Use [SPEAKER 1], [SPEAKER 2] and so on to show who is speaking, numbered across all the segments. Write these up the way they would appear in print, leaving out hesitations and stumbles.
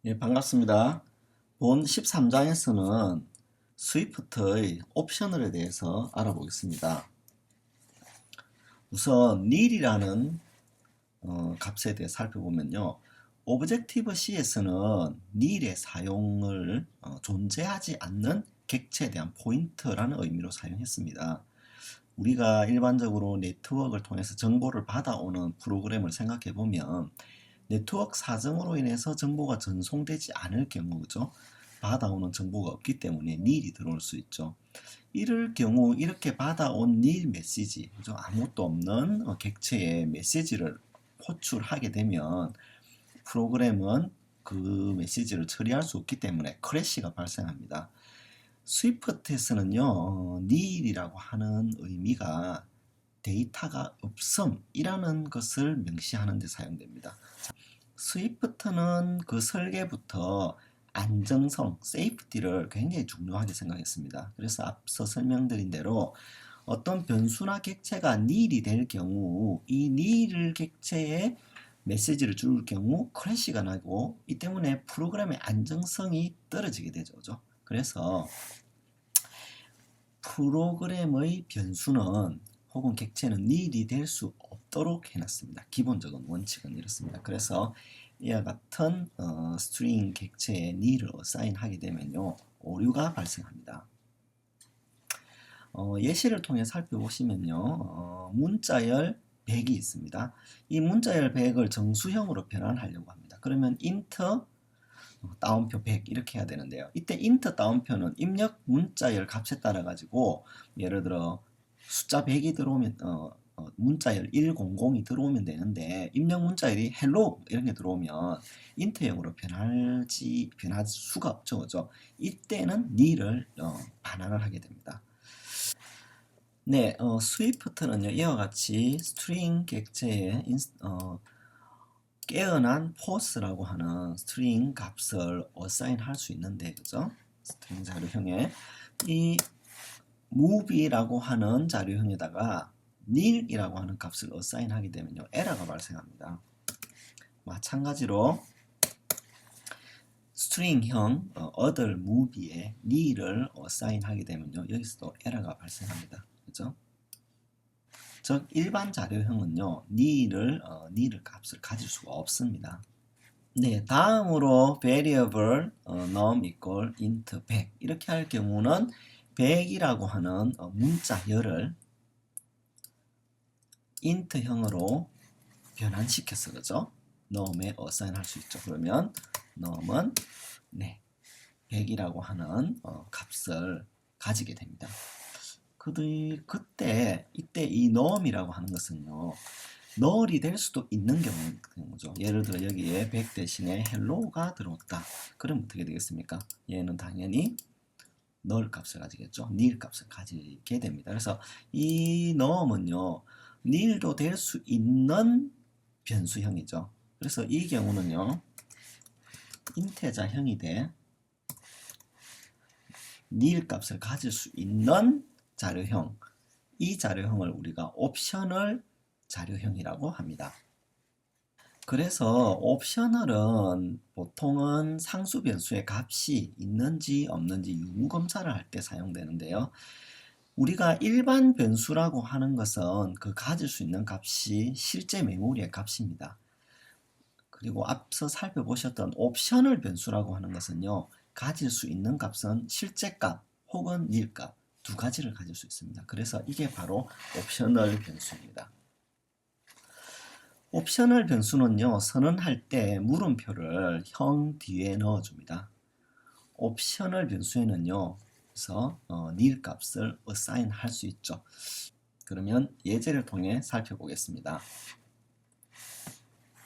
[SPEAKER 1] 예, 반갑습니다. 본 13장에서는 스위프트의 옵셔널에 대해서 알아보겠습니다. 우선 nil이라는 값에 대해 살펴보면요. 오브젝티브 C에서는 nil의 사용을 존재하지 않는 객체에 대한 포인트라는 의미로 사용했습니다. 우리가 일반적으로 네트워크를 통해서 정보를 받아오는 프로그램을 생각해 보면 네트워크 사정으로 인해서 정보가 전송되지 않을 경우, 그죠? 받아오는 정보가 없기 때문에 nil이 들어올 수 있죠. 이럴 경우 이렇게 받아온 nil 메시지, 그죠? 아무것도 없는 객체의 메시지를 호출하게 되면 프로그램은 그 메시지를 처리할 수 없기 때문에 크래시가 발생합니다. 스위프트에서는요, nil이라고 하는 의미가 데이터가 없음이라는 것을 명시하는 데 사용됩니다. 스위프트는 그 설계부터 안정성, 세이프티를 굉장히 중요하게 생각했습니다. 그래서 앞서 설명드린 대로 어떤 변수나 객체가 nil이 될 경우 이 nil 객체에 메시지를 줄 경우 크래시가 나고 이 때문에 프로그램의 안정성이 떨어지게 되죠. 그래서 프로그램의 변수는 혹은 객체는 nil이 될 수 없도록 해놨습니다. 기본적인 원칙은 이렇습니다. 그래서 이와 같은 스트링 객체에 nil을 어사인하게 되면요, 오류가 발생합니다. 예시를 통해 살펴보시면요, 문자열 100이 있습니다. 이 문자열 100을 정수형으로 변환하려고 합니다. 그러면 int 따옴표 100 이렇게 해야 되는데요. 이때 int 따옴표는 입력 문자열 값에 따라 가지고 예를 들어 숫자 100이 들어오면 문자열 100이 들어오면 되는데 입력 문자열이 hello 이런 게 들어오면 int형으로 변할 수가 없죠. 그죠? 이때는 nil을 반환을 하게 됩니다. 네, 스위프트는요, 이와 같이 스트링 객체에 깨어난 포스라고 하는 스트링 값을 어사인 할 수 있는데, 그죠? 스트링 자료형에 이 move이라고 하는 자료형에다가 nil이라고 하는 값을 어사인 하게 되면요, 에러가 발생합니다. 마찬가지로 스트링형 other move에 nil을 어사인 하게 되면요, 여기서도 에러가 발생합니다. 그죠? 즉 일반 자료형은요, nil을 값을 가질 수가 없습니다. 네, 다음으로 variable num equal int 100 이렇게 할 경우는 100이라고 하는 문자열을 int형으로 변환시켜서, 그죠? num에 assign 할 수 있죠. 그러면 num은 100이라고 하는 값을 가지게 됩니다. 이때 이 num이라고 하는 것은요, null이 될 수도 있는 경우죠. 예를 들어 여기에 100 대신에 hello가 들어왔다. 그럼 어떻게 되겠습니까? 얘는 당연히 null 값을 가지겠죠. nil 값을 가지게 됩니다. 그래서 이 num은요, nil도 될 수 있는 변수형이죠. 그래서 이 경우는요, 인테자형이 돼 nil 값을 가질 수 있는 자료형, 이 자료형을 우리가 옵셔널 자료형이라고 합니다. 그래서 옵셔널은 보통은 상수 변수의 값이 있는지 없는지 유무 검사를 할 때 사용되는데요. 우리가 일반 변수라고 하는 것은 그 가질 수 있는 값이 실제 메모리의 값입니다. 그리고 앞서 살펴보셨던 옵셔널 변수라고 하는 것은요, 가질 수 있는 값은 실제 값 혹은 nil 값 두 가지를 가질 수 있습니다. 그래서 이게 바로 옵셔널 변수입니다. 옵셔널 변수는요, 선언할 때 물음표를 형 뒤에 넣어줍니다. 옵셔널 변수에는요, 그래서 nil 값을 assign 할 수 있죠. 그러면 예제를 통해 살펴보겠습니다.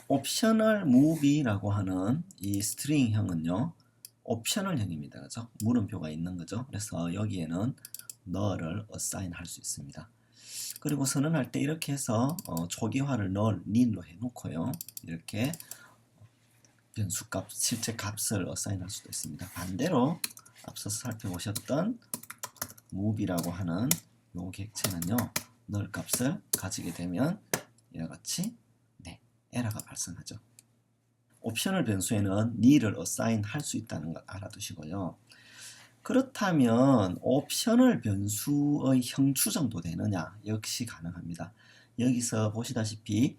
[SPEAKER 1] 옵셔널 move이라고 하는 이 스트링형은요, 옵셔널형입니다. 그죠? 물음표가 있는 거죠. 그래서 여기에는 null을 assign 할 수 있습니다. 그리고 선언할 때 이렇게 해서 초기화를 null, nil로 해놓고요. 이렇게 변수값, 실제 값을 assign 할 수도 있습니다. 반대로 앞서서 살펴보셨던 move이라고 하는 요 객체는요, null 값을 가지게 되면 이와 같이 에러가 발생하죠. 옵셔널 변수에는 nil을 assign 할 수 있다는 걸 알아두시고요. 그렇다면 옵셔널 변수의 형 추정도 되느냐? 역시 가능합니다. 여기서 보시다시피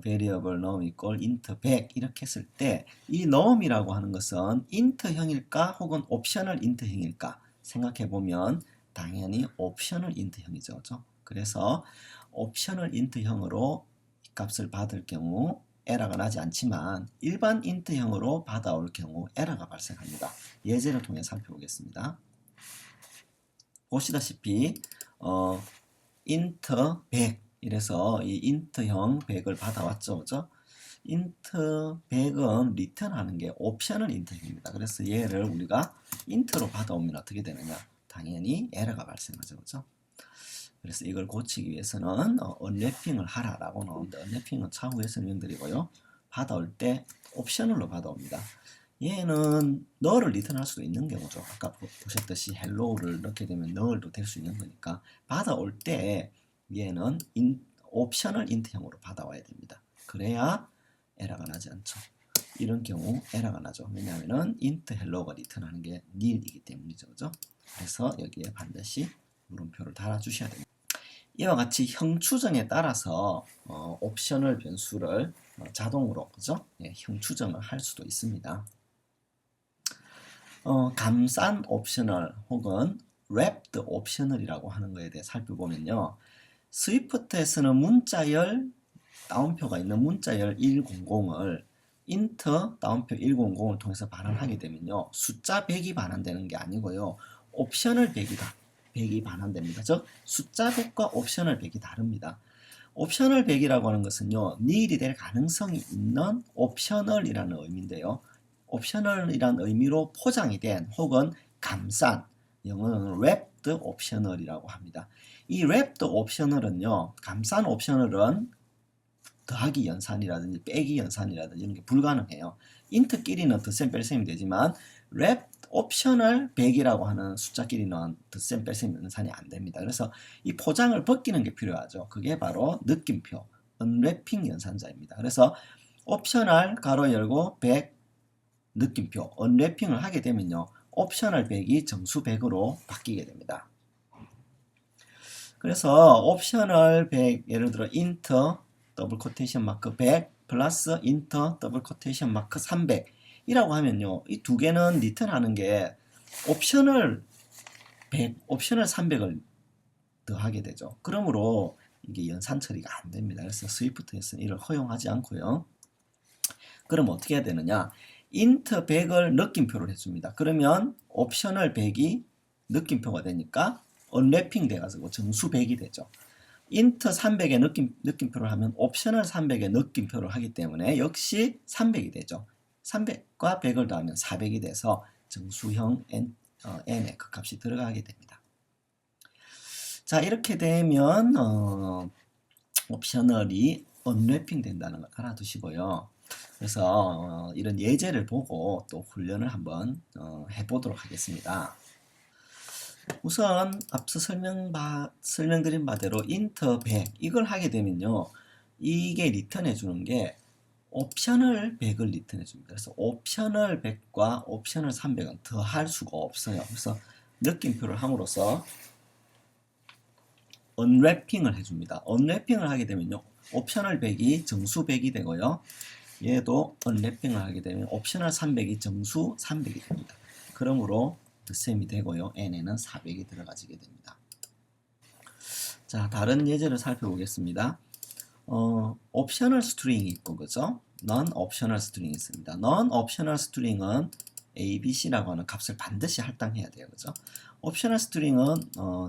[SPEAKER 1] variable num equal int 100 이렇게 했을 때 이 num이라고 하는 것은 int형일까 혹은 옵셔널 int형일까 생각해보면 당연히 옵셔널 int형이죠. 그렇죠? 그래서 옵셔널 int형으로 이 값을 받을 경우 에러가 나지 않지만 일반 int형으로 받아올 경우 에러가 발생합니다. 예제를 통해 살펴보겠습니다. 보시다시피 int 100 이래서 이 int형 100을 받아왔죠. 그죠? int 100은 리턴하는 게 옵셔널 int형입니다. 그래서 얘를 우리가 int로 받아오면 어떻게 되느냐? 당연히 에러가 발생하죠. 그죠? 그래서 이걸 고치기 위해서는 언래핑을 하라라고 나오는데 언래핑은 차후에 설명드리고요. 받아올 때 옵셔널로 받아옵니다. 얘는 null을 리턴할 수도 있는 경우죠. 아까 보셨듯이 hello를 넣게 되면 null도 될 수 있는 거니까 받아올 때 얘는 옵셔널 int형으로 받아와야 됩니다. 그래야 에러가 나지 않죠. 이런 경우 에러가 나죠. 왜냐하면 int hello가 리턴하는 게 nil이기 때문이죠. 그죠? 그래서 여기에 반드시 물음표를 달아주셔야 됩니다. 이와 같이 형 추정에 따라서 옵셔널 변수를 자동으로 그죠? 예, 형 추정을 할 수도 있습니다. 감싼 옵셔널 혹은 wrapped 옵셔널이라고 하는 것에 대해 살펴보면요. 스위프트에서는 문자열 따옴표가 있는 문자열 100을 int 따옴표 100을 통해서 반환하게 되면요. 숫자 100이 반환되는 게 아니고요. 옵셔널 100이 반환됩니다. 즉 숫자 100과 옵셔널 100이 다릅니다. 옵셔널 100이라고 하는 것은요. nil이 될 가능성이 있는 옵셔널이라는 의미인데요. 옵셔널이라는 의미로 포장이 된 혹은 감싼 영어는 wrapped 옵셔널이라고 합니다. 이 wrapped 옵셔널은요. 감싼 옵셔널은 더하기 연산이라든지 빼기 연산이라든지 이런 게 불가능해요. int끼리는 덧셈 뺄셈이 되지만 wrapped 옵셔널 100이라고 하는 숫자끼리는 덧셈 뺄셈 연산이 안 됩니다. 그래서 이 포장을 벗기는 게 필요하죠. 그게 바로 느낌표, unwrapping 연산자입니다. 그래서 옵셔널 가로 열고 100 느낌표, unwrapping을 하게 되면요. 옵셔널 100이 정수 100으로 바뀌게 됩니다. 그래서 옵셔널 100 예를 들어 int 더블 코테이션 마크 100 플러스 int 더블 코테이션 마크 300 이라고 하면요. 이 두 개는 리턴하는 게 옵셔널 100, 옵셔널 300을 더하게 되죠. 그러므로 이게 연산 처리가 안 됩니다. 그래서 스위프트에서는 이를 허용하지 않고요. 그럼 어떻게 해야 되느냐? int 100을 느낌표를 해줍니다. 그러면 옵셔널 100이 느낌표가 되니까 언래핑 돼가지고 정수 100이 되죠. int 300의 느낌표를 하면 옵셔널 300의 느낌표를 하기 때문에 역시 300이 되죠. 300과 100을 더하면 400이 돼서 정수형 n의 그 값이 들어가게 됩니다. 자, 이렇게 되면 옵셔널이 언래핑 된다는 걸 알아두시고요. 그래서 이런 예제를 보고 또 훈련을 한번 해보도록 하겠습니다. 우선 앞서 설명드린 바대로 int 100 이걸 하게 되면요. 이게 리턴해 주는 게 옵셔널 100을 리턴해 줍니다. 그래서 옵셔널 100과 옵셔널 300은 더할 수가 없어요. 그래서 느낌표를 함으로써 언래핑을 해줍니다. 언래핑을 하게 되면요. 옵셔널 100이 정수 100이 되고요. 얘도 언래핑을 하게 되면 옵셔널 300이 정수 300이 됩니다. 그러므로 덧셈이 되고요. n에는 400이 들어가지게 됩니다. 자, 다른 예제를 살펴보겠습니다. 옵셔널 스트링이 있고 그죠? non-optional 스트링이 있습니다. non-optional 스트링은 abc라고 하는 값을 반드시 할당해야 돼요. 그죠? 옵셔널 스트링은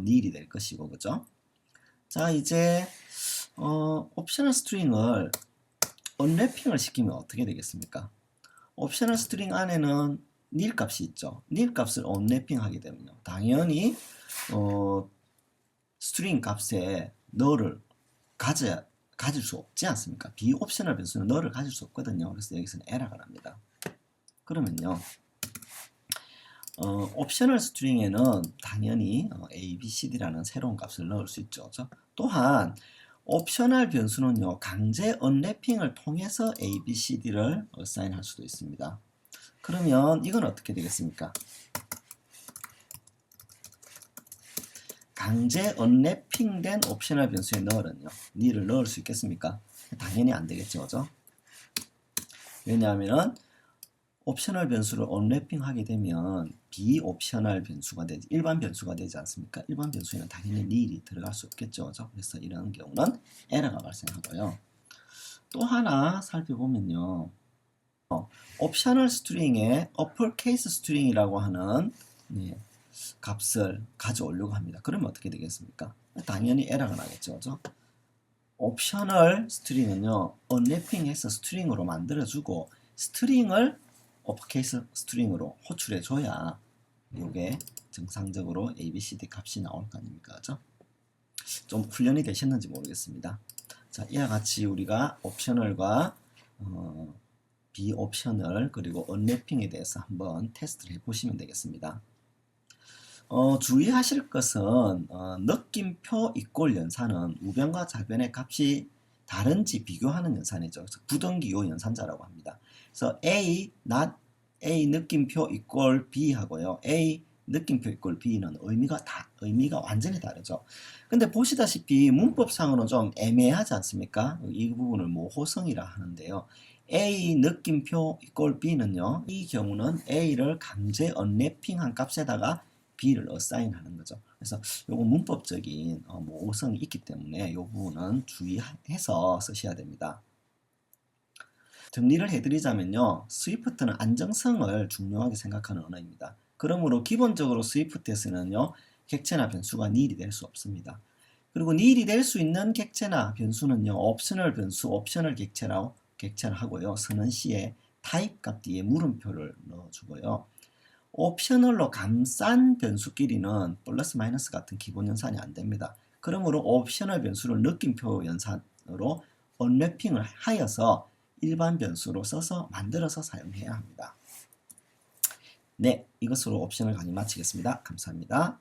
[SPEAKER 1] nil이 될 것이고 그죠? 자, 이제 옵셔널 스트링을 언래핑을 시키면 어떻게 되겠습니까? 옵셔널 스트링 안에는 nil 값이 있죠. nil 값을 언래핑 하게 되면요. 당연히 스트링 값에 null을 가질 수 없지 않습니까? 비옵셔널 변수는 null을 가질 수 없거든요. 그래서 여기서는 에러가 납니다. 그러면요. 옵셔널 스트링에는 당연히 a, b, c, d라는 새로운 값을 넣을 수 있죠. 그렇죠? 또한 옵셔널 변수는요, 강제 언래핑을 통해서 A, B, C, D를 어사인할 수도 있습니다. 그러면 이건 어떻게 되겠습니까? 강제 언래핑된 옵셔널 변수에 넣으면요, 니를 넣을 수 있겠습니까? 당연히 안 되겠죠, 그죠? 왜냐하면 옵셔널 변수를 언래핑하게 되면 비옵셔널 변수가 되지, 일반 변수가 되지 않습니까? 일반 변수에는 당연히 nil이 들어갈 수 없겠죠, 그죠? 그래서 이런 경우는 에러가 발생하고요. 또 하나 살펴보면요, 옵셔널 스트링에 uppercase 스트링이라고 하는 값을 가져오려고 합니다. 그러면 어떻게 되겠습니까? 당연히 에러가 나겠죠, 그죠? 옵셔널 스트링은요, 언래핑해서 스트링으로 만들어주고 스트링을 어퍼케이스 스트링으로 호출해줘야 이게 정상적으로 ABCD 값이 나올 거 아닙니까? 그죠? 좀 훈련이 되셨는지 모르겠습니다. 자, 이와 같이 우리가 옵셔널과 비옵셔널 그리고 언래핑에 대해서 한번 테스트를 해보시면 되겠습니다. 주의하실 것은 느낌표 이꼴 연산은 우변과 좌변의 값이 다른지 비교하는 연산이죠. 그래서 부등기호 연산자라고 합니다. 그래서 A, not A 느낌표 이꼴 B 하고요. A 느낌표 이꼴 B는 의미가 완전히 다르죠. 근데 보시다시피 문법상으로는 좀 애매하지 않습니까? 이 부분을 모호성이라 하는데요. A 느낌표 이꼴 B는요. 이 경우는 A를 강제 언래핑한 값에다가 B를 어사인하는 거죠. 그래서 요거 문법적인 모호성이 있기 때문에 이 부분은 주의해서 쓰셔야 됩니다. 정리를 해드리자면요, 스위프트는 안정성을 중요하게 생각하는 언어입니다. 그러므로 기본적으로 스위프트에서는요, 객체나 변수가 nil이 될 수 없습니다. 그리고 nil이 될 수 있는 객체나 변수는요, 옵셔널 변수, 옵셔널 객체라고 객체를 하고요, 선언 시에 타입 값 뒤에 물음표를 넣어주고요. 옵셔널로 감싼 변수끼리는 플러스 마이너스 같은 기본 연산이 안 됩니다. 그러므로 옵셔널 변수를 느낌표 연산으로 언래핑을 하여서 일반 변수로 써서 만들어서 사용해야 합니다. 네, 이것으로 옵셔널 강의 마치겠습니다. 감사합니다.